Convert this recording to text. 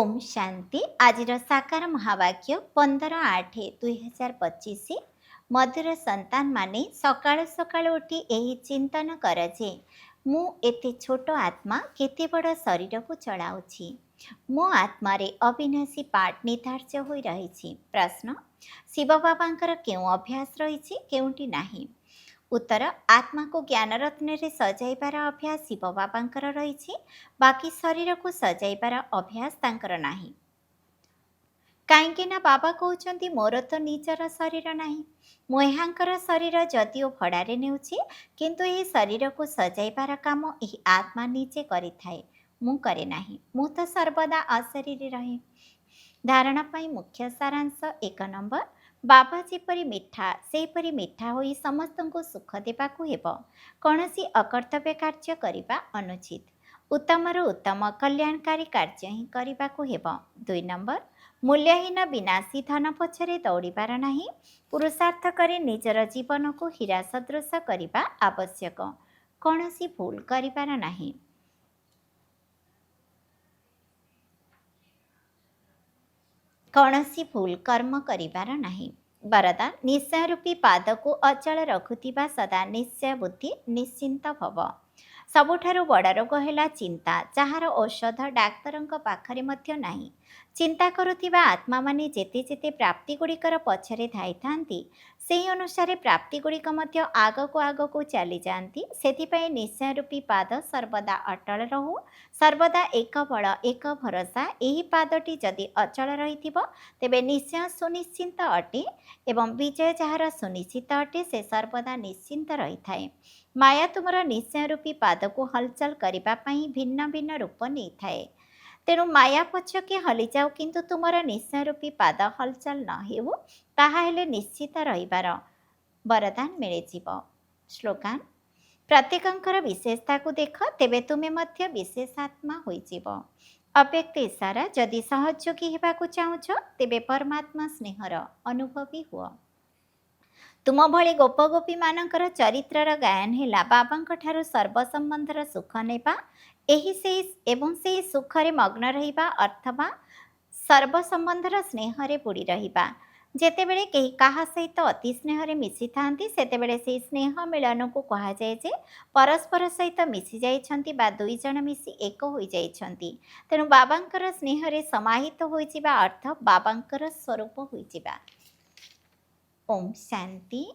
ओम शांति आज साकार महावाक्य 15/8/2025 मधुर संतान माने सकाळु सकाळु उठी यही चिंतन कर जे मु एते छोट आत्मा केते बड़ शरीर को चलाउछि। मो आत्मा रे अविनाशी पाठ निर्धार्य होई रहिछि। प्रश्न शिव बाबांकर केउ अभ्यास रहिछि केउटी नाही। उत्तर आत्मा को ज्ञान रत्न रे सजाइबार अभ्यास शिव बाबांकर रहिछि, बाकी शरीर को सजाइबार अभ्यास तांकर नाही। काईकिना बाबा कहउछन्ति मोर तो निजर शरीर नाही, मु एहांकर शरीर जदिओ भड़ारे नेउछि किंतु एही शरीर को सजाइबार काम एही आत्मा निजे करिथाए, मु करे नाही। मु तो सर्वदा अशरीर रहे। धारणा पाई मुख्य सारांश 1 नंबर बाबा जेपरी मिठा सेपरी मिठा होई समस्तଙ୍କୁ सुख देबाकू हेब। कौनसी अकर्तव्य कार्य करिबा अनुचित। उत्तमर उत्तम कल्याणकारी कार्य ही करिबाकू हेब। 2 नंबर मूल्यहीन विनाशी धन पछरे दौड़िबार नाही। पुरुषार्थ करे निजर जीवन को हीरा सदृश करिबा आवश्यक। कौनसी भूल करिबार नाही। कौनसी भूल कर्म करिबार नाही। वरदान निश्चय रूपी पाद को अचल रखुथिबा सदा निश्चय बुद्धि निश्चिंत भव। सबुठारु बड़ रोग है चिंता, जहार औषध डाक्तरंक पाखरे मध्य नाही। चिंता करुथिबा आत्मा माने जेते जेते प्राप्ति गुड़िकर पछरे धाई थांती सेही अनुसारे प्राप्ति गुड़िक मध्य आग को चली जाती। सेथिपाई निश्चय रूपी पाद सर्वदा अटल रहू। सर्वदा एक बल एक भरोसा यही पादटी जदि अचल रही तेबे निश्चय सुनिश्चिंत अटे एवं विजय जहार सुनिश्चित अटे से सर्वदा निश्चिंत रही थाए। माया तुमर निश्चय रूपी पाद को हलचल करिबा पई भिन्न भिन्न रूप नहीं थाए। तेणु माया पछके हली जाओ किंतु तुमर निश्चय रूपी पाद हलचल न हेउ ताहा हेले निश्चित रहिबार वरदान मिले जीव। स्लोगान प्रत्येकंकर विशेषता को देख तेबे तुमे मध्य विशेषात्मा होई जीव। अव्यक्त इशारा जदि सहयोगी हेबाकू चाहुछ तेबे परमात्मा स्नेहर अनुभवी हुआ। तुम भली गोप गोपी मानकर चरित्रर गायन हेला बाबांक ठारू सर्वसंबंधर सुख नेबा एवं से सुखरे मग्न रहिबा अथवा सर्वसंबंधर स्नेहरे बुड़ी रहिबा। जेतेबेले केही काहा सहित अति स्नेहरे मिसी थांती सेतेबेले से स्नेह मिलन को कहा जाए जे परस्पर सहित मिसी जाइछंती बा दुई जण मिसी एक होई जाइछंती। तेणु बाबांकर स्नेहरे समाहित होई जिबा अर्थ बाबांकर स्वरूप होई जिबा। ओम शांति।